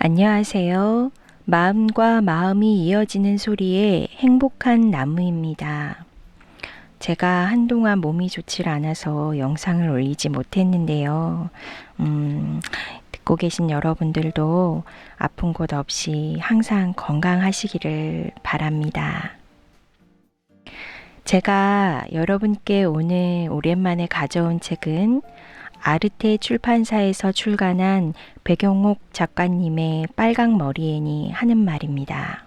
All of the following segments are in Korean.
안녕하세요. 마음과 마음이 이어지는 소리의 행복한 나무입니다. 제가 한동안 몸이 좋질 않아서 영상을 올리지 못했는데요. 듣고 계신 여러분들도 아픈 곳 없이 항상 건강하시기를 바랍니다. 제가 여러분께 오늘 오랜만에 가져온 책은 아르테 출판사에서 출간한 백영옥 작가님의 빨강머리애니 하는 말입니다.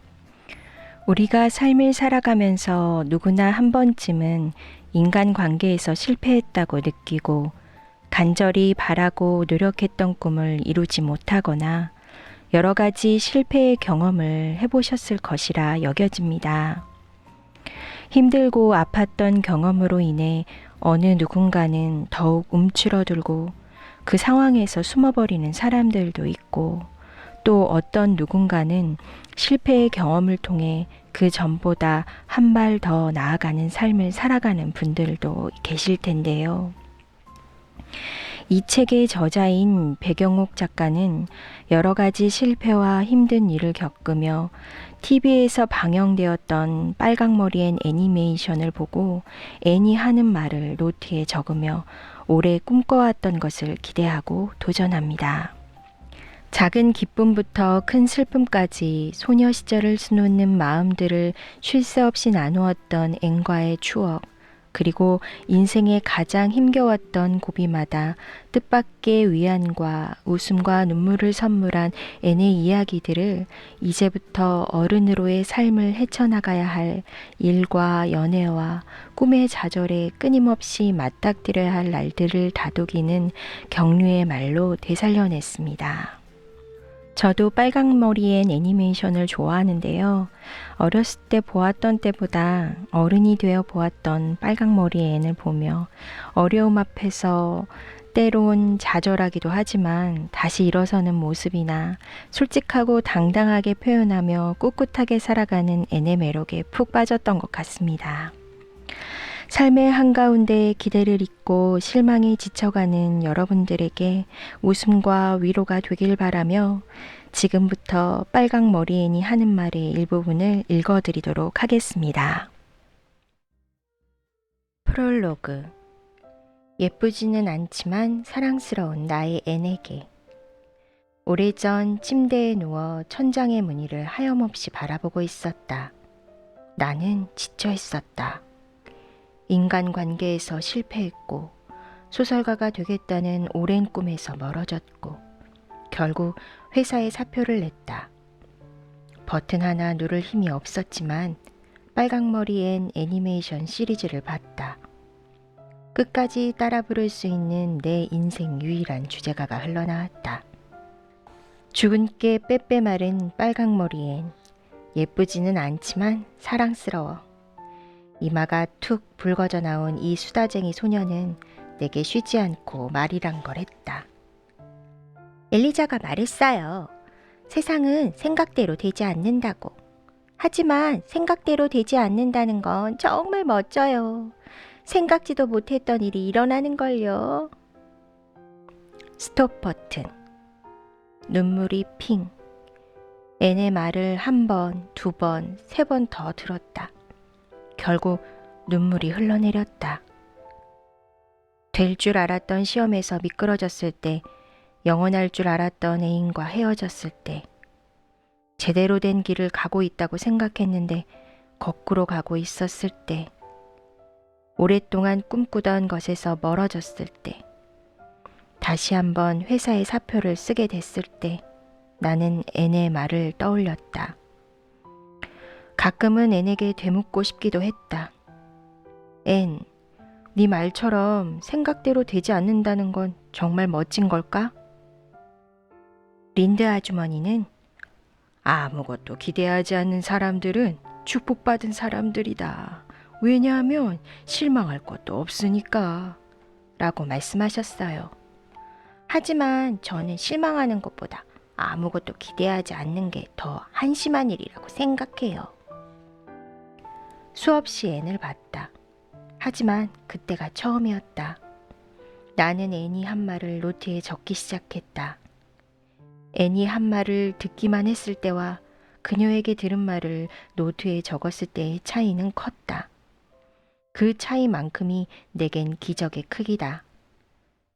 우리가 삶을 살아가면서 누구나 한 번쯤은 인간관계에서 실패했다고 느끼고 간절히 바라고 노력했던 꿈을 이루지 못하거나 여러 가지 실패의 경험을 해보셨을 것이라 여겨집니다. 힘들고 아팠던 경험으로 인해 어느 누군가는 더욱 움츠러들고 그 상황에서 숨어버리는 사람들도 있고, 또 어떤 누군가는 실패의 경험을 통해 그 전보다 한 발 더 나아가는 삶을 살아가는 분들도 계실 텐데요. 이 책의 저자인 백영옥 작가는 여러 가지 실패와 힘든 일을 겪으며 TV에서 방영되었던 빨강머리앤 애니메이션을 보고 애니 하는 말을 노트에 적으며 오래 꿈꿔왔던 것을 기대하고 도전합니다. 작은 기쁨부터 큰 슬픔까지 소녀 시절을 수놓는 마음들을 쉴 새 없이 나누었던 앤과의 추억, 그리고 인생의 가장 힘겨웠던 고비마다 뜻밖의 위안과 웃음과 눈물을 선물한 앤의 이야기들을 이제부터 어른으로의 삶을 헤쳐나가야 할 일과 연애와 꿈의 좌절에 끊임없이 맞닥뜨려야 할 날들을 다독이는 경류의 말로 되살려냈습니다. 저도 빨강머리앤 애니메이션을 좋아하는데요. 어렸을 때 보았던 때보다 어른이 되어 보았던 빨강머리앤을 보며 어려움 앞에서 때론 좌절하기도 하지만 다시 일어서는 모습이나 솔직하고 당당하게 표현하며 꿋꿋하게 살아가는 앤의 매력에 푹 빠졌던 것 같습니다. 삶의 한가운데 기대를 잊고 실망에 지쳐가는 여러분들에게 웃음과 위로가 되길 바라며 지금부터 빨강머리애니 하는 말의 일부분을 읽어드리도록 하겠습니다. 프롤로그. 예쁘지는 않지만 사랑스러운 나의 앤에게. 오래전 침대에 누워 천장의 무늬를 하염없이 바라보고 있었다. 나는 지쳐 있었다. 인간관계에서 실패했고 소설가가 되겠다는 오랜 꿈에서 멀어졌고 결국 회사에 사표를 냈다. 버튼 하나 누를 힘이 없었지만 빨강머리앤 애니메이션 시리즈를 봤다. 끝까지 따라 부를 수 있는 내 인생 유일한 주제가가 흘러나왔다. 죽은 게 빼빼 마른 빨강머리앤. 예쁘지는 않지만 사랑스러워. 이마가 툭 붉어져 나온 이 수다쟁이 소녀는 내게 쉬지 않고 말이란 걸 했다. 엘리자가 말했어요. 세상은 생각대로 되지 않는다고. 하지만 생각대로 되지 않는다는 건 정말 멋져요. 생각지도 못했던 일이 일어나는 걸요. 스톱 버튼. 눈물이 핑. 앤의 말을 한 번, 두 번, 세 번 더 들었다. 결국 눈물이 흘러내렸다. 될 줄 알았던 시험에서 미끄러졌을 때, 영원할 줄 알았던 애인과 헤어졌을 때, 제대로 된 길을 가고 있다고 생각했는데 거꾸로 가고 있었을 때, 오랫동안 꿈꾸던 것에서 멀어졌을 때, 다시 한번 회사의 사표를 쓰게 됐을 때 나는 앤의 말을 떠올렸다. 가끔은 앤에게 되묻고 싶기도 했다. 앤, 네 말처럼 생각대로 되지 않는다는 건 정말 멋진 걸까? 린드 아주머니는 아무것도 기대하지 않는 사람들은 축복받은 사람들이다. 왜냐하면 실망할 것도 없으니까 라고 말씀하셨어요. 하지만 저는 실망하는 것보다 아무것도 기대하지 않는 게 더 한심한 일이라고 생각해요. 수없이 앤을 봤다. 하지만 그때가 처음이었다. 나는 앤이 한 말을 노트에 적기 시작했다. 애니 한 말을 듣기만 했을 때와 그녀에게 들은 말을 노트에 적었을 때의 차이는 컸다. 그 차이만큼이 내겐 기적의 크기다.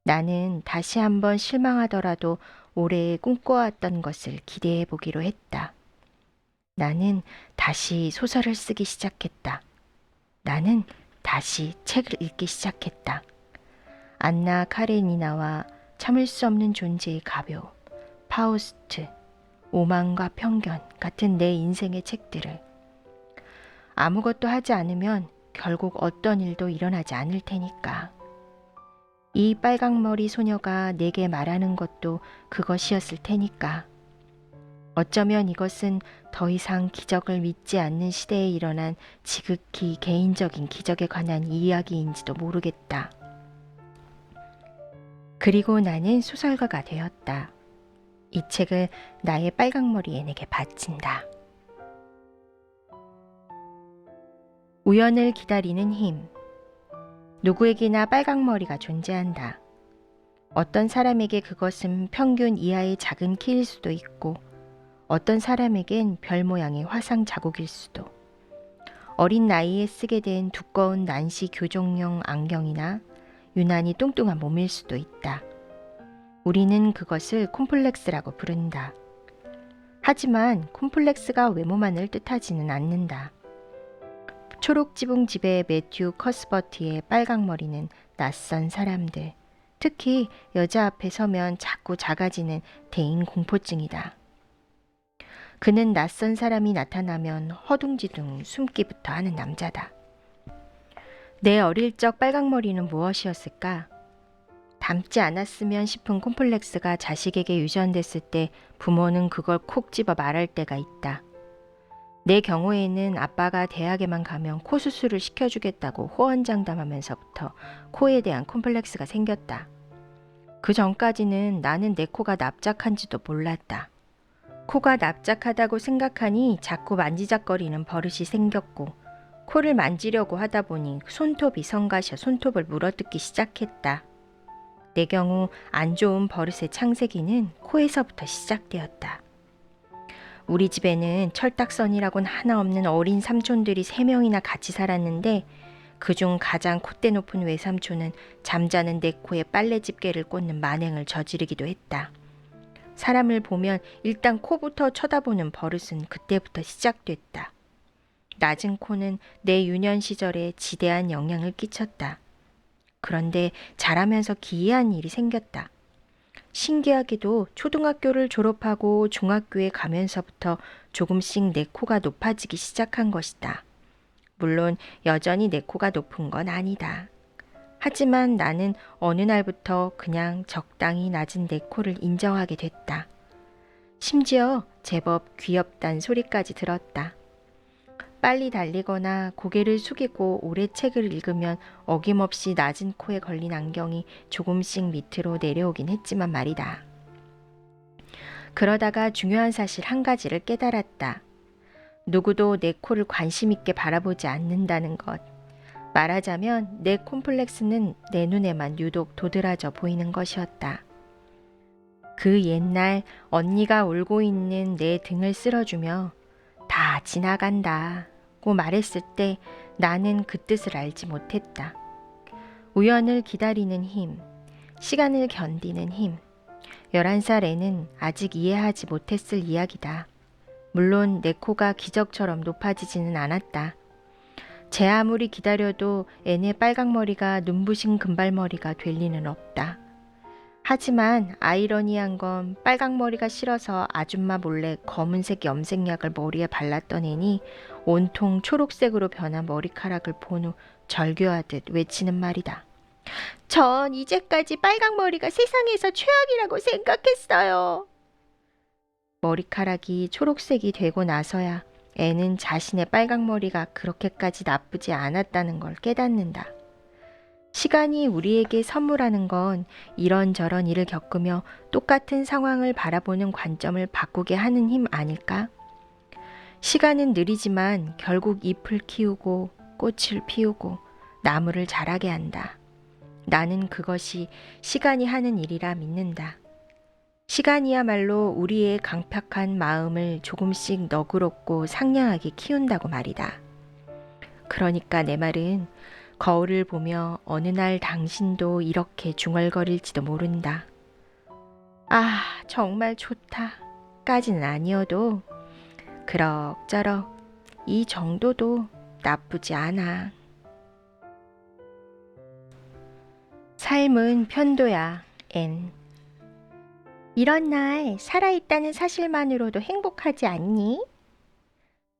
나는 다시 한번 실망하더라도 오래 꿈꿔왔던 것을 기대해 보기로 했다. 나는 다시 소설을 쓰기 시작했다. 나는 다시 책을 읽기 시작했다. 안나 카레니나와 참을 수 없는 존재의 가벼움, 파우스트, 오만과 편견 같은 내 인생의 책들을. 아무것도 하지 않으면 결국 어떤 일도 일어나지 않을 테니까. 이 빨강머리 소녀가 내게 말하는 것도 그것이었을 테니까. 어쩌면 이것은 더 이상 기적을 믿지 않는 시대에 일어난 지극히 개인적인 기적에 관한 이야기인지도 모르겠다. 그리고 나는 소설가가 되었다. 이 책을 나의 빨강머리 애에게 바친다. 우연을 기다리는 힘. 누구에게나 빨강머리가 존재한다. 어떤 사람에게 그것은 평균 이하의 작은 키일 수도 있고 어떤 사람에겐 별 모양의 화상 자국일 수도. 어린 나이에 쓰게 된 두꺼운 난시 교정용 안경이나 유난히 뚱뚱한 몸일 수도 있다. 우리는 그것을 콤플렉스라고 부른다. 하지만 콤플렉스가 외모만을 뜻하지는 않는다. 초록지붕집의 매튜 커스버트의 빨강머리는 낯선 사람들, 특히 여자 앞에 서면 자꾸 작아지는 대인 공포증이다. 그는 낯선 사람이 나타나면 허둥지둥 숨기부터 하는 남자다. 내 어릴 적 빨강머리는 무엇이었을까? 닮지 않았으면 싶은 콤플렉스가 자식에게 유전됐을 때 부모는 그걸 콕 집어 말할 때가 있다. 내 경우에는 아빠가 대학에만 가면 코 수술을 시켜주겠다고 호언장담하면서부터 코에 대한 콤플렉스가 생겼다. 그 전까지는 나는 내 코가 납작한지도 몰랐다. 코가 납작하다고 생각하니 자꾸 만지작거리는 버릇이 생겼고 코를 만지려고 하다 보니 손톱이 성가셔 손톱을 물어뜯기 시작했다. 내 경우 안 좋은 버릇의 창세기는 코에서부터 시작되었다. 우리 집에는 철딱선이라곤 하나 없는 어린 삼촌들이 3명이나 같이 살았는데 그중 가장 콧대 높은 외삼촌은 잠자는 내 코에 빨래 집게를 꽂는 만행을 저지르기도 했다. 사람을 보면 일단 코부터 쳐다보는 버릇은 그때부터 시작됐다. 낮은 코는 내 유년 시절에 지대한 영향을 끼쳤다. 그런데 자라면서 기이한 일이 생겼다. 신기하게도 초등학교를 졸업하고 중학교에 가면서부터 조금씩 내 코가 높아지기 시작한 것이다. 물론 여전히 내 코가 높은 건 아니다. 하지만 나는 어느 날부터 그냥 적당히 낮은 내 코를 인정하게 됐다. 심지어 제법 귀엽단 소리까지 들었다. 빨리 달리거나 고개를 숙이고 오래 책을 읽으면 어김없이 낮은 코에 걸린 안경이 조금씩 밑으로 내려오긴 했지만 말이다. 그러다가 중요한 사실 한 가지를 깨달았다. 누구도 내 코를 관심 있게 바라보지 않는다는 것. 말하자면 내 콤플렉스는 내 눈에만 유독 도드라져 보이는 것이었다. 그 옛날 언니가 울고 있는 내 등을 쓸어주며 다 지나간다고 말했을 때 나는 그 뜻을 알지 못했다. 우연을 기다리는 힘, 시간을 견디는 힘. 11살 애는 아직 이해하지 못했을 이야기다. 물론 내 코가 기적처럼 높아지지는 않았다. 제 아무리 기다려도 애네 빨강머리가 눈부신 금발머리가 될 리는 없다. 하지만 아이러니한 건 빨강머리가 싫어서 아줌마 몰래 검은색 염색약을 머리에 발랐던 애니 온통 초록색으로 변한 머리카락을 본 후 절규하듯 외치는 말이다. 전 이제까지 빨강머리가 세상에서 최악이라고 생각했어요. 머리카락이 초록색이 되고 나서야 애는 자신의 빨강머리가 그렇게까지 나쁘지 않았다는 걸 깨닫는다. 시간이 우리에게 선물하는 건 이런저런 일을 겪으며 똑같은 상황을 바라보는 관점을 바꾸게 하는 힘 아닐까? 시간은 느리지만 결국 잎을 키우고 꽃을 피우고 나무를 자라게 한다. 나는 그것이 시간이 하는 일이라 믿는다. 시간이야말로 우리의 강팍한 마음을 조금씩 너그럽고 상냥하게 키운다고 말이다. 그러니까 내 말은 거울을 보며 어느 날 당신도 이렇게 중얼거릴지도 모른다. 아, 정말 좋다. 까지는 아니어도 그럭저럭 이 정도도 나쁘지 않아. 삶은 편도야, 앤. 이런 날 살아있다는 사실만으로도 행복하지 않니?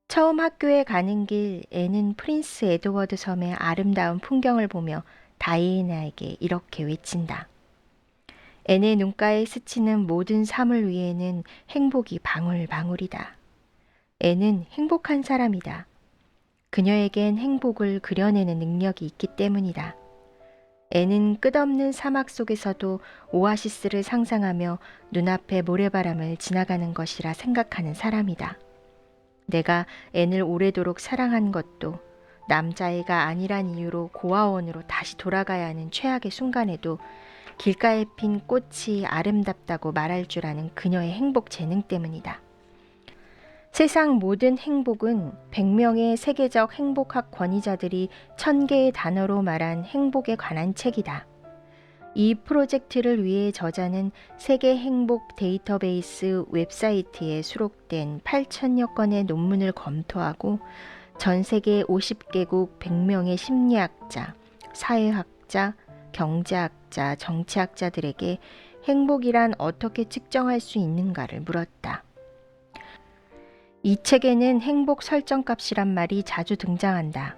처음 학교에 가는 길 앤은 프린스 에드워드 섬의 아름다운 풍경을 보며 다이애나에게 이렇게 외친다. 앤의 눈가에 스치는 모든 사물 위에는 행복이 방울방울이다. 앤은 행복한 사람이다. 그녀에겐 행복을 그려내는 능력이 있기 때문이다. 앤은 끝없는 사막 속에서도 오아시스를 상상하며 눈앞의 모래바람을 지나가는 것이라 생각하는 사람이다. 내가 앤을 오래도록 사랑한 것도 남자애가 아니란 이유로 고아원으로 다시 돌아가야 하는 최악의 순간에도 길가에 핀 꽃이 아름답다고 말할 줄 아는 그녀의 행복 재능 때문이다. 세상 모든 행복은 100명의 세계적 행복학 권위자들이 1000개의 단어로 말한 행복에 관한 책이다. 이 프로젝트를 위해 저자는 세계 행복 데이터베이스 웹사이트에 수록된 8,000여 건의 논문을 검토하고 전 세계 50개국 100명의 심리학자, 사회학자, 경제학자, 정치학자들에게 행복이란 어떻게 측정할 수 있는가를 물었다. 이 책에는 행복 설정값이란 말이 자주 등장한다.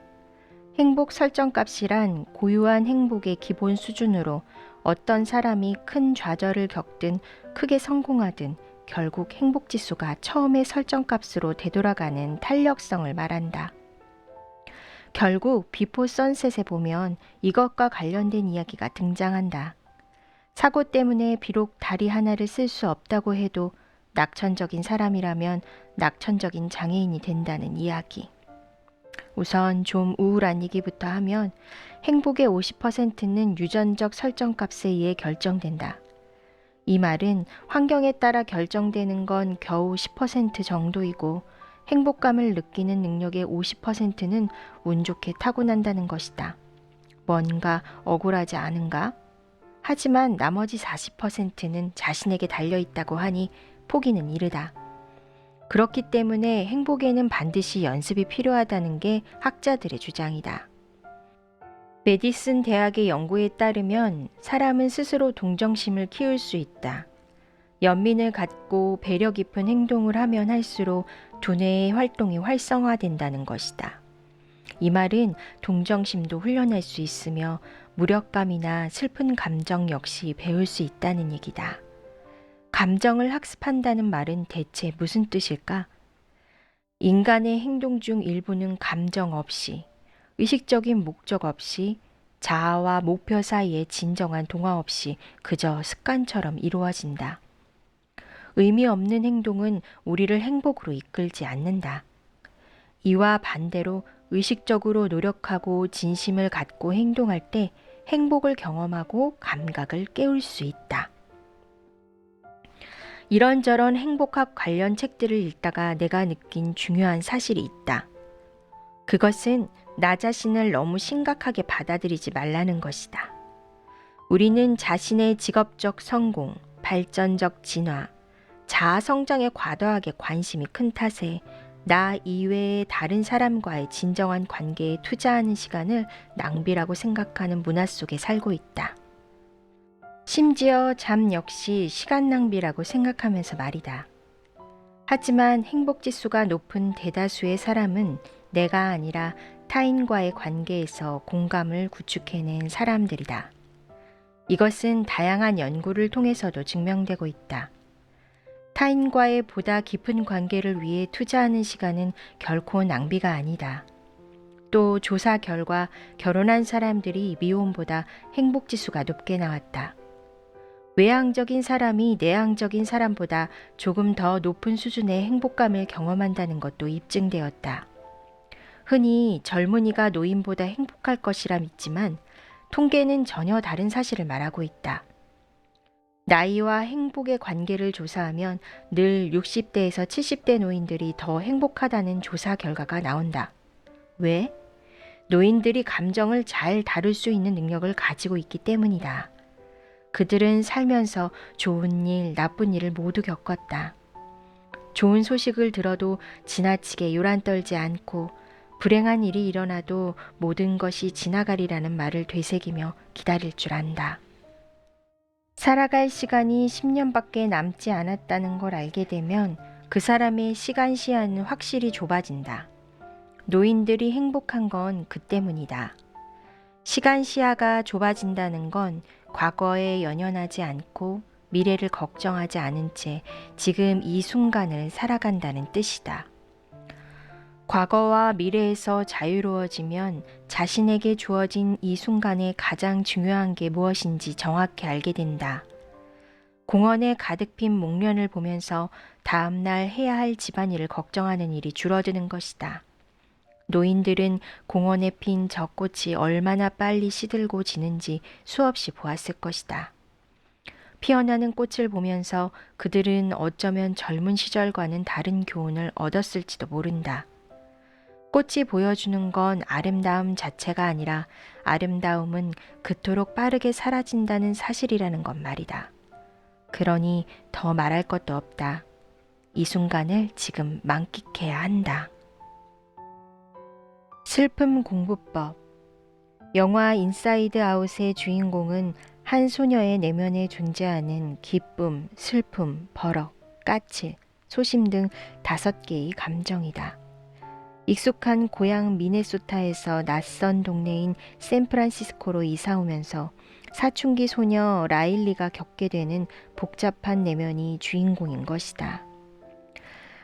행복 설정값이란 고유한 행복의 기본 수준으로 어떤 사람이 큰 좌절을 겪든 크게 성공하든 결국 행복지수가 처음의 설정값으로 되돌아가는 탄력성을 말한다. 결국 비포 선셋에 보면 이것과 관련된 이야기가 등장한다. 사고 때문에 비록 다리 하나를 쓸 수 없다고 해도 낙천적인 사람이라면 낙천적인 장애인이 된다는 이야기. 우선 좀 우울한 얘기부터 하면 행복의 50%는 유전적 설정값에 의해 결정된다. 이 말은 환경에 따라 결정되는 건 겨우 10% 정도이고 행복감을 느끼는 능력의 50%는 운 좋게 타고난다는 것이다. 뭔가 억울하지 않은가? 하지만 나머지 40%는 자신에게 달려있다고 하니 포기는 이르다. 그렇기 때문에 행복에는 반드시 연습이 필요하다는 게 학자들의 주장이다. 메디슨 대학의 연구에 따르면 사람은 스스로 동정심을 키울 수 있다. 연민을 갖고 배려 깊은 행동을 하면 할수록 두뇌의 활동이 활성화된다는 것이다. 이 말은 동정심도 훈련할 수 있으며 무력감이나 슬픈 감정 역시 배울 수 있다는 얘기다. 감정을 학습한다는 말은 대체 무슨 뜻일까? 인간의 행동 중 일부는 감정 없이, 의식적인 목적 없이, 자아와 목표 사이에 진정한 동화 없이 그저 습관처럼 이루어진다. 의미 없는 행동은 우리를 행복으로 이끌지 않는다. 이와 반대로 의식적으로 노력하고 진심을 갖고 행동할 때 행복을 경험하고 감각을 깨울 수 있다. 이런저런 행복학 관련 책들을 읽다가 내가 느낀 중요한 사실이 있다. 그것은 나 자신을 너무 심각하게 받아들이지 말라는 것이다. 우리는 자신의 직업적 성공, 발전적 진화, 자아 성장에 과도하게 관심이 큰 탓에 나 이외의 다른 사람과의 진정한 관계에 투자하는 시간을 낭비라고 생각하는 문화 속에 살고 있다. 심지어 잠 역시 시간 낭비라고 생각하면서 말이다. 하지만 행복지수가 높은 대다수의 사람은 내가 아니라 타인과의 관계에서 공감을 구축해낸 사람들이다. 이것은 다양한 연구를 통해서도 증명되고 있다. 타인과의 보다 깊은 관계를 위해 투자하는 시간은 결코 낭비가 아니다. 또 조사 결과 결혼한 사람들이 미혼보다 행복지수가 높게 나왔다. 외향적인 사람이 내향적인 사람보다 조금 더 높은 수준의 행복감을 경험한다는 것도 입증되었다. 흔히 젊은이가 노인보다 행복할 것이라 믿지만 통계는 전혀 다른 사실을 말하고 있다. 나이와 행복의 관계를 조사하면 늘 60대에서 70대 노인들이 더 행복하다는 조사 결과가 나온다. 왜? 노인들이 감정을 잘 다룰 수 있는 능력을 가지고 있기 때문이다. 그들은 살면서 좋은 일, 나쁜 일을 모두 겪었다. 좋은 소식을 들어도 지나치게 요란 떨지 않고 불행한 일이 일어나도 모든 것이 지나가리라는 말을 되새기며 기다릴 줄 안다. 살아갈 시간이 10년밖에 남지 않았다는 걸 알게 되면 그 사람의 시간 시야는 확실히 좁아진다. 노인들이 행복한 건 그 때문이다. 시간 시야가 좁아진다는 건 과거에 연연하지 않고 미래를 걱정하지 않은 채 지금 이 순간을 살아간다는 뜻이다. 과거와 미래에서 자유로워지면 자신에게 주어진 이 순간에 가장 중요한 게 무엇인지 정확히 알게 된다. 공원에 가득 핀 목련을 보면서 다음날 해야 할 집안일을 걱정하는 일이 줄어드는 것이다. 노인들은 공원에 핀 저 꽃이 얼마나 빨리 시들고 지는지 수없이 보았을 것이다. 피어나는 꽃을 보면서 그들은 어쩌면 젊은 시절과는 다른 교훈을 얻었을지도 모른다. 꽃이 보여주는 건 아름다움 자체가 아니라 아름다움은 그토록 빠르게 사라진다는 사실이라는 것 말이다. 그러니 더 말할 것도 없다. 이 순간을 지금 만끽해야 한다. 슬픔 공부법. 영화 인사이드 아웃의 주인공은 한 소녀의 내면에 존재하는 기쁨, 슬픔, 버럭, 까칠, 소심 등 5개의 감정이다. 익숙한 고향 미네소타에서 낯선 동네인 샌프란시스코로 이사 오면서 사춘기 소녀 라일리가 겪게 되는 복잡한 내면이 주인공인 것이다.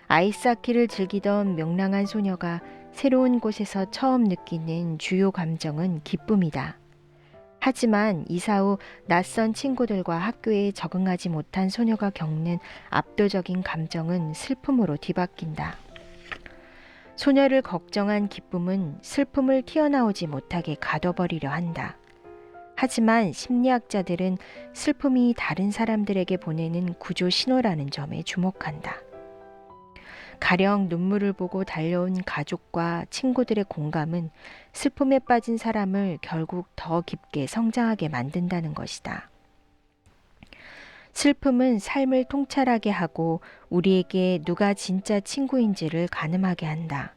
아이스하키를 즐기던 명랑한 소녀가 새로운 곳에서 처음 느끼는 주요 감정은 기쁨이다. 하지만 이사 후 낯선 친구들과 학교에 적응하지 못한 소녀가 겪는 압도적인 감정은 슬픔으로 뒤바뀐다. 소녀를 걱정한 기쁨은 슬픔을 튀어나오지 못하게 가둬버리려 한다. 하지만 심리학자들은 슬픔이 다른 사람들에게 보내는 구조 신호라는 점에 주목한다. 가령 눈물을 보고 달려온 가족과 친구들의 공감은 슬픔에 빠진 사람을 결국 더 깊게 성장하게 만든다는 것이다. 슬픔은 삶을 통찰하게 하고 우리에게 누가 진짜 친구인지를 가늠하게 한다.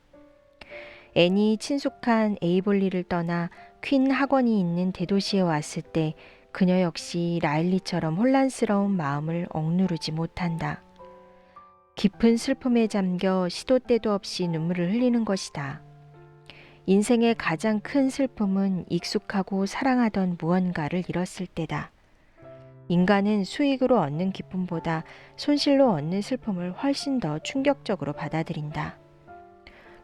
앤이 친숙한 에이볼리를 떠나 퀸 학원이 있는 대도시에 왔을 때 그녀 역시 라일리처럼 혼란스러운 마음을 억누르지 못한다. 깊은 슬픔에 잠겨 시도 때도 없이 눈물을 흘리는 것이다. 인생의 가장 큰 슬픔은 익숙하고 사랑하던 무언가를 잃었을 때다. 인간은 수익으로 얻는 기쁨보다 손실로 얻는 슬픔을 훨씬 더 충격적으로 받아들인다.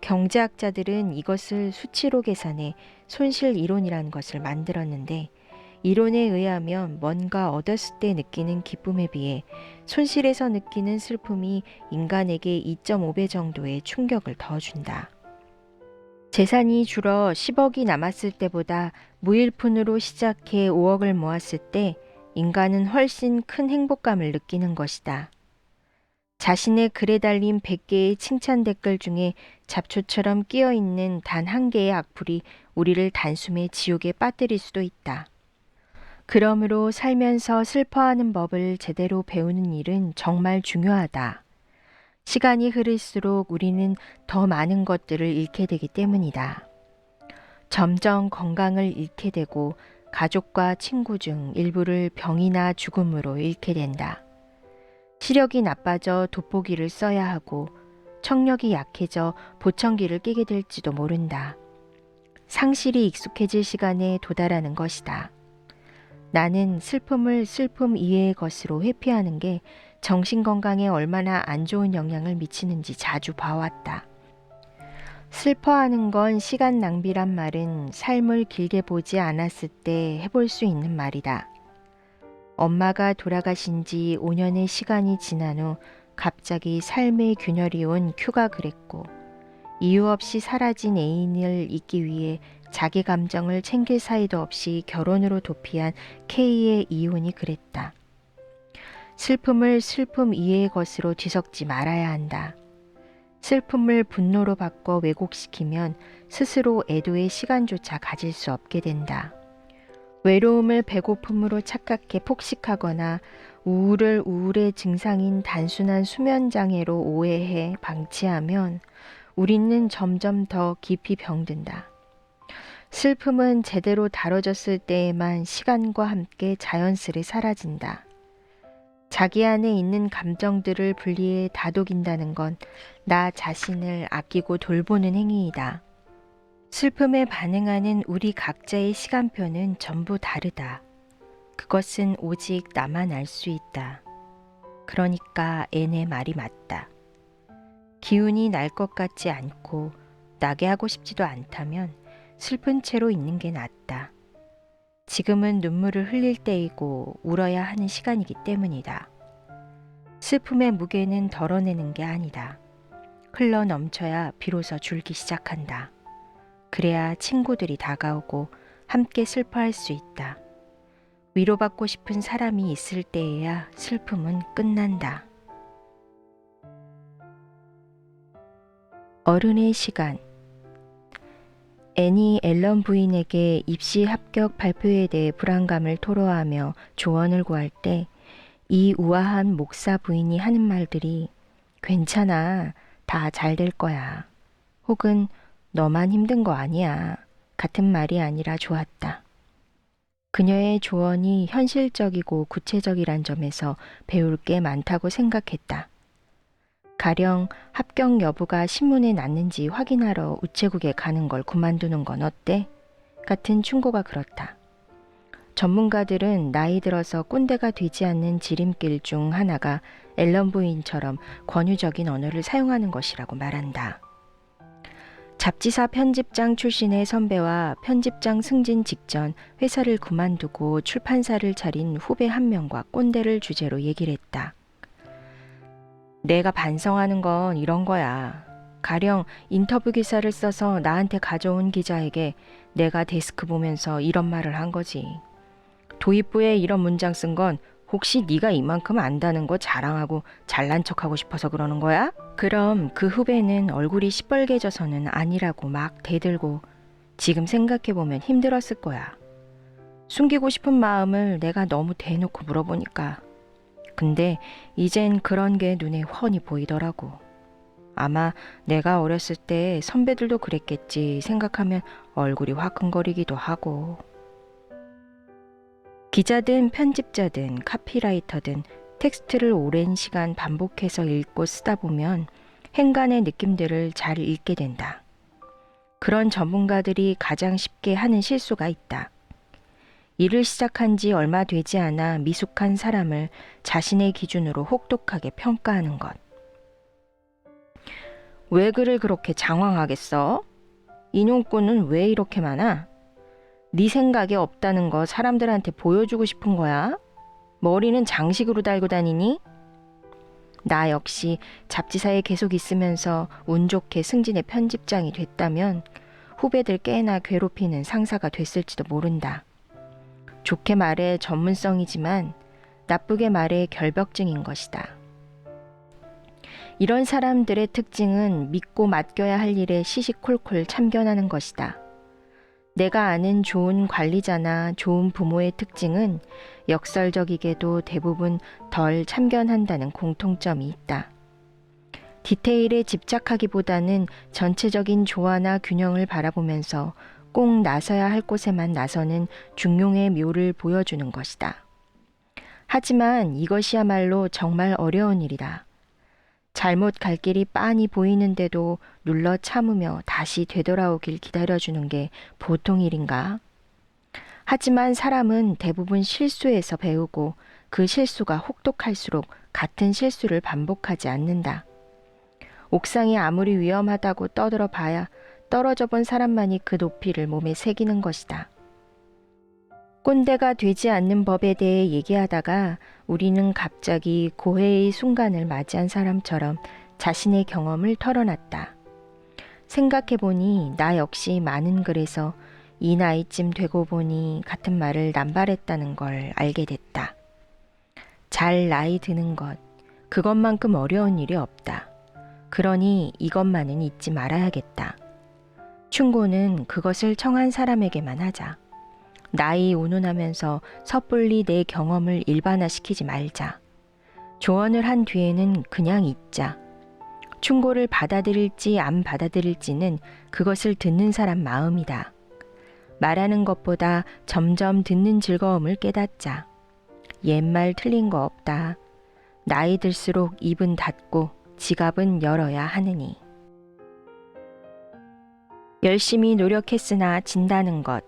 경제학자들은 이것을 수치로 계산해 손실 이론이라는 것을 만들었는데, 이론에 의하면 뭔가 얻었을 때 느끼는 기쁨에 비해 손실에서 느끼는 슬픔이 인간에게 2.5배 정도의 충격을 더 준다. 재산이 줄어 10억이 남았을 때보다 무일푼으로 시작해 5억을 모았을 때 인간은 훨씬 큰 행복감을 느끼는 것이다. 자신의 글에 달린 100개의 칭찬 댓글 중에 잡초처럼 끼어있는 단 한 개의 악플이 우리를 단숨에 지옥에 빠뜨릴 수도 있다. 그러므로 살면서 슬퍼하는 법을 제대로 배우는 일은 정말 중요하다. 시간이 흐를수록 우리는 더 많은 것들을 잃게 되기 때문이다. 점점 건강을 잃게 되고 가족과 친구 중 일부를 병이나 죽음으로 잃게 된다. 시력이 나빠져 돋보기를 써야 하고 청력이 약해져 보청기를 끼게 될지도 모른다. 상실이 익숙해질 시간에 도달하는 것이다. 나는 슬픔을 슬픔 이외의 것으로 회피하는 게 정신건강에 얼마나 안 좋은 영향을 미치는지 자주 봐왔다. 슬퍼하는 건 시간 낭비란 말은 삶을 길게 보지 않았을 때 해볼 수 있는 말이다. 엄마가 돌아가신 지 5년의 시간이 지난 후 갑자기 삶의 균열이 온 큐가 그랬고, 이유 없이 사라진 애인을 잊기 위해 자기 감정을 챙길 사이도 없이 결혼으로 도피한 K의 이혼이 그랬다. 슬픔을 슬픔 이외의 것으로 뒤섞지 말아야 한다. 슬픔을 분노로 바꿔 왜곡시키면 스스로 애도의 시간조차 가질 수 없게 된다. 외로움을 배고픔으로 착각해 폭식하거나 우울을 우울의 증상인 단순한 수면장애로 오해해 방치하면 우리는 점점 더 깊이 병든다. 슬픔은 제대로 다뤄졌을 때에만 시간과 함께 자연스레 사라진다. 자기 안에 있는 감정들을 분리해 다독인다는 건 나 자신을 아끼고 돌보는 행위이다. 슬픔에 반응하는 우리 각자의 시간표는 전부 다르다. 그것은 오직 나만 알 수 있다. 그러니까 앤의 말이 맞다. 기운이 날 것 같지 않고 나게 하고 싶지도 않다면 슬픈 채로 있는 게 낫다. 지금은 눈물을 흘릴 때이고 울어야 하는 시간이기 때문이다. 슬픔의 무게는 덜어내는 게 아니다. 흘러 넘쳐야 비로소 줄기 시작한다. 그래야 친구들이 다가오고 함께 슬퍼할 수 있다. 위로받고 싶은 사람이 있을 때에야 슬픔은 끝난다. 어른의 시간. 앤이 앨런 부인에게 입시 합격 발표에 대해 불안감을 토로하며 조언을 구할 때 이 우아한 목사 부인이 하는 말들이 괜찮아, 다 잘 될 거야. 혹은 너만 힘든 거 아니야. 같은 말이 아니라 좋았다. 그녀의 조언이 현실적이고 구체적이란 점에서 배울 게 많다고 생각했다. 가령 합격 여부가 신문에 났는지 확인하러 우체국에 가는 걸 그만두는 건 어때? 같은 충고가 그렇다. 전문가들은 나이 들어서 꼰대가 되지 않는 지름길 중 하나가 앨런 부인처럼 권유적인 언어를 사용하는 것이라고 말한다. 잡지사 편집장 출신의 선배와 편집장 승진 직전 회사를 그만두고 출판사를 차린 후배 한 명과 꼰대를 주제로 얘기를 했다. 내가 반성하는 건 이런 거야. 가령 인터뷰 기사를 써서 나한테 가져온 기자에게 내가 데스크 보면서 이런 말을 한 거지. 도입부에 이런 문장 쓴 건 혹시 네가 이만큼 안다는 거 자랑하고 잘난 척하고 싶어서 그러는 거야? 그럼 그 후배는 얼굴이 시뻘개져서는 아니라고 막 대들고 지금 생각해보면 힘들었을 거야. 숨기고 싶은 마음을 내가 너무 대놓고 물어보니까. 근데 이젠 그런 게 눈에 훤히 보이더라고. 아마 내가 어렸을 때 선배들도 그랬겠지 생각하면 얼굴이 화끈거리기도 하고. 기자든 편집자든 카피라이터든 텍스트를 오랜 시간 반복해서 읽고 쓰다 보면 행간의 느낌들을 잘 읽게 된다. 그런 전문가들이 가장 쉽게 하는 실수가 있다. 일을 시작한 지 얼마 되지 않아 미숙한 사람을 자신의 기준으로 혹독하게 평가하는 것. 왜 글을 그렇게 장황하게 써? 인용구는 왜 이렇게 많아? 네 생각이 없다는 거 사람들한테 보여주고 싶은 거야? 머리는 장식으로 달고 다니니? 나 역시 잡지사에 계속 있으면서 운 좋게 승진의 편집장이 됐다면 후배들 꽤나 괴롭히는 상사가 됐을지도 모른다. 좋게 말해 전문성이지만 나쁘게 말해 결벽증인 것이다. 이런 사람들의 특징은 믿고 맡겨야 할 일에 시시콜콜 참견하는 것이다. 내가 아는 좋은 관리자나 좋은 부모의 특징은 역설적이게도 대부분 덜 참견한다는 공통점이 있다. 디테일에 집착하기보다는 전체적인 조화나 균형을 바라보면서 꼭 나서야 할 곳에만 나서는 중용의 묘를 보여주는 것이다. 하지만 이것이야말로 정말 어려운 일이다. 잘못 갈 길이 빤히 보이는데도 눌러 참으며 다시 되돌아오길 기다려주는 게 보통 일인가? 하지만 사람은 대부분 실수에서 배우고 그 실수가 혹독할수록 같은 실수를 반복하지 않는다. 옥상이 아무리 위험하다고 떠들어 봐야 떨어져 본 사람만이 그 높이를 몸에 새기는 것이다. 꼰대가 되지 않는 법에 대해 얘기하다가 우리는 갑자기 고해의 순간을 맞이한 사람처럼 자신의 경험을 털어놨다. 생각해보니 나 역시 많은 글에서 이 나이쯤 되고 보니 같은 말을 남발했다는 걸 알게 됐다. 잘 나이 드는 것, 그것만큼 어려운 일이 없다. 그러니 이것만은 잊지 말아야겠다. 충고는 그것을 청한 사람에게만 하자. 나이 운운하면서 섣불리 내 경험을 일반화시키지 말자. 조언을 한 뒤에는 그냥 잊자. 충고를 받아들일지 안 받아들일지는 그것을 듣는 사람 마음이다. 말하는 것보다 점점 듣는 즐거움을 깨닫자. 옛말 틀린 거 없다. 나이 들수록 입은 닫고 지갑은 열어야 하느니. 열심히 노력했으나 진다는 것.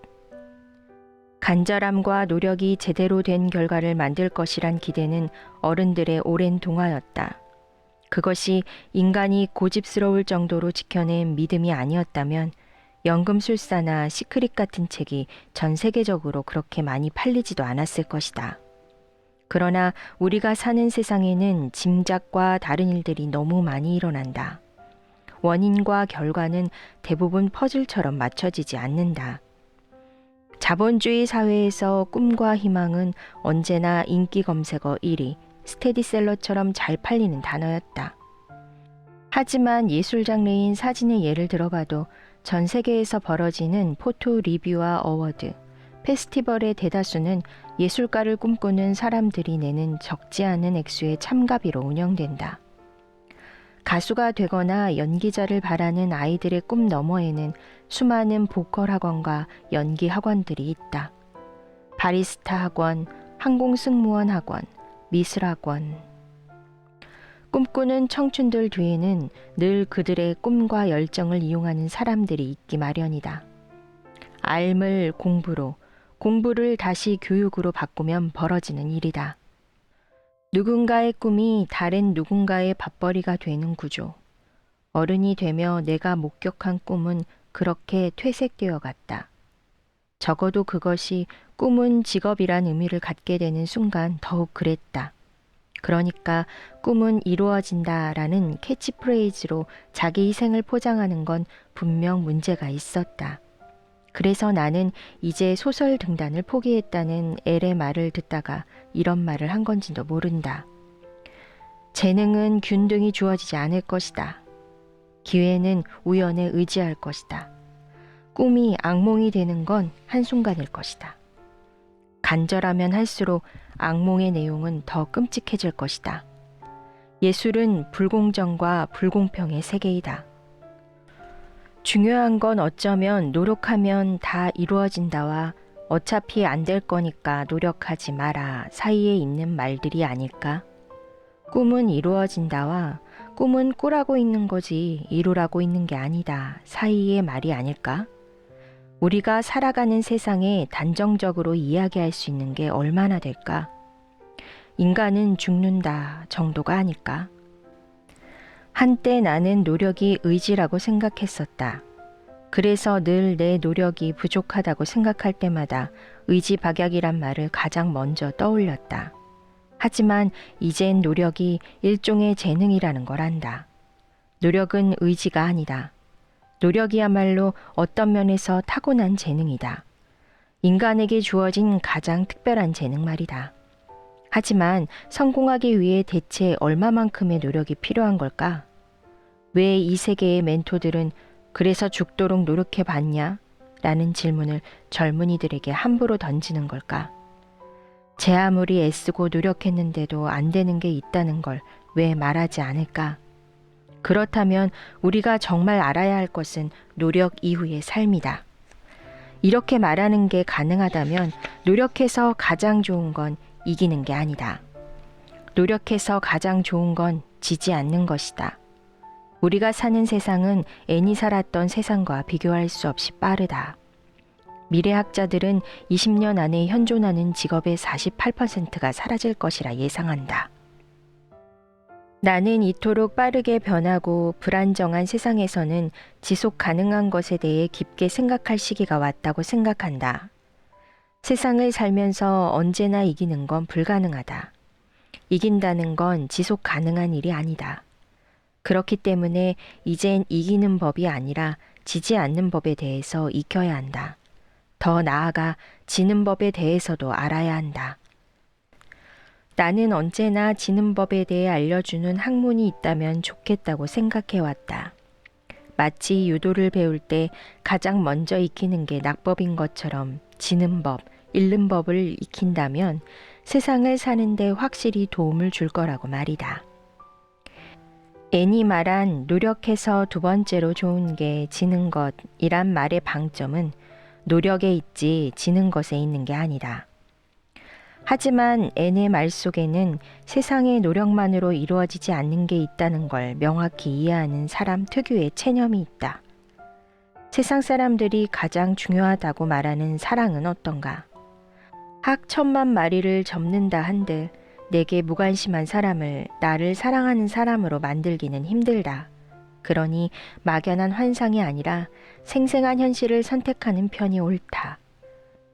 간절함과 노력이 제대로 된 결과를 만들 것이란 기대는 어른들의 오랜 동화였다. 그것이 인간이 고집스러울 정도로 지켜낸 믿음이 아니었다면 연금술사나 시크릿 같은 책이 전 세계적으로 그렇게 많이 팔리지도 않았을 것이다. 그러나 우리가 사는 세상에는 짐작과 다른 일들이 너무 많이 일어난다. 원인과 결과는 대부분 퍼즐처럼 맞춰지지 않는다. 자본주의 사회에서 꿈과 희망은 언제나 인기 검색어 1위, 스테디셀러처럼 잘 팔리는 단어였다. 하지만 예술 장르인 사진의 예를 들어봐도 전 세계에서 벌어지는 포토 리뷰와 어워드, 페스티벌의 대다수는 예술가를 꿈꾸는 사람들이 내는 적지 않은 액수의 참가비로 운영된다. 가수가 되거나 연기자를 바라는 아이들의 꿈 너머에는 수많은 보컬 학원과 연기 학원들이 있다. 바리스타 학원, 항공승무원 학원, 미술 학원. 꿈꾸는 청춘들 뒤에는 늘 그들의 꿈과 열정을 이용하는 사람들이 있기 마련이다. 삶을 공부로, 공부를 다시 교육으로 바꾸면 벌어지는 일이다. 누군가의 꿈이 다른 누군가의 밥벌이가 되는 구조. 어른이 되며 내가 목격한 꿈은 그렇게 퇴색되어 갔다. 적어도 그것이 꿈은 직업이란 의미를 갖게 되는 순간 더욱 그랬다. 그러니까 꿈은 이루어진다라는 캐치프레이즈로 자기 희생을 포장하는 건 분명 문제가 있었다. 그래서 나는 이제 소설 등단을 포기했다는 엘의 말을 듣다가 이런 말을 한 건지도 모른다. 재능은 균등히 주어지지 않을 것이다. 기회는 우연에 의지할 것이다. 꿈이 악몽이 되는 건 한순간일 것이다. 간절하면 할수록 악몽의 내용은 더 끔찍해질 것이다. 예술은 불공정과 불공평의 세계이다. 중요한 건 어쩌면 노력하면 다 이루어진다와 어차피 안 될 거니까 노력하지 마라 사이에 있는 말들이 아닐까? 꿈은 이루어진다와 꿈은 꾸라고 있는 거지 이루라고 있는 게 아니다 사이의 말이 아닐까? 우리가 살아가는 세상에 단정적으로 이야기할 수 있는 게 얼마나 될까? 인간은 죽는다 정도가 아닐까? 한때 나는 노력이 의지라고 생각했었다. 그래서 늘 내 노력이 부족하다고 생각할 때마다 의지박약이란 말을 가장 먼저 떠올렸다. 하지만 이젠 노력이 일종의 재능이라는 걸 안다. 노력은 의지가 아니다. 노력이야말로 어떤 면에서 타고난 재능이다. 인간에게 주어진 가장 특별한 재능 말이다. 하지만 성공하기 위해 대체 얼마만큼의 노력이 필요한 걸까? 왜 이 세계의 멘토들은 그래서 죽도록 노력해 봤냐? 라는 질문을 젊은이들에게 함부로 던지는 걸까? 제 아무리 애쓰고 노력했는데도 안 되는 게 있다는 걸 왜 말하지 않을까? 그렇다면 우리가 정말 알아야 할 것은 노력 이후의 삶이다. 이렇게 말하는 게 가능하다면 노력해서 가장 좋은 건 이기는 게 아니다. 노력해서 가장 좋은 건 지지 않는 것이다. 우리가 사는 세상은 애니 살았던 세상과 비교할 수 없이 빠르다. 미래학자들은 20년 안에 현존하는 직업의 48%가 사라질 것이라 예상한다. 나는 이토록 빠르게 변하고 불안정한 세상에서는 지속 가능한 것에 대해 깊게 생각할 시기가 왔다고 생각한다. 세상을 살면서 언제나 이기는 건 불가능하다. 이긴다는 건 지속 가능한 일이 아니다. 그렇기 때문에 이젠 이기는 법이 아니라 지지 않는 법에 대해서 익혀야 한다. 더 나아가 지는 법에 대해서도 알아야 한다. 나는 언제나 지는 법에 대해 알려주는 학문이 있다면 좋겠다고 생각해왔다. 마치 유도를 배울 때 가장 먼저 익히는 게 낙법인 것처럼 지는 법, 잃는 법을 익힌다면 세상을 사는데 확실히 도움을 줄 거라고 말이다. 앤이 말한 노력해서 두 번째로 좋은 게 지는 것이란 말의 방점은 노력에 있지 지는 것에 있는 게 아니다. 하지만 앤의 말 속에는 세상의 노력만으로 이루어지지 않는 게 있다는 걸 명확히 이해하는 사람 특유의 체념이 있다. 세상 사람들이 가장 중요하다고 말하는 사랑은 어떤가? 학 10,000,000마리를 접는다 한들 내게 무관심한 사람을 나를 사랑하는 사람으로 만들기는 힘들다. 그러니 막연한 환상이 아니라 생생한 현실을 선택하는 편이 옳다.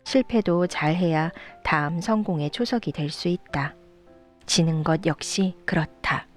실패도 잘해야 다음 성공의 초석이 될 수 있다. 지는 것 역시 그렇다.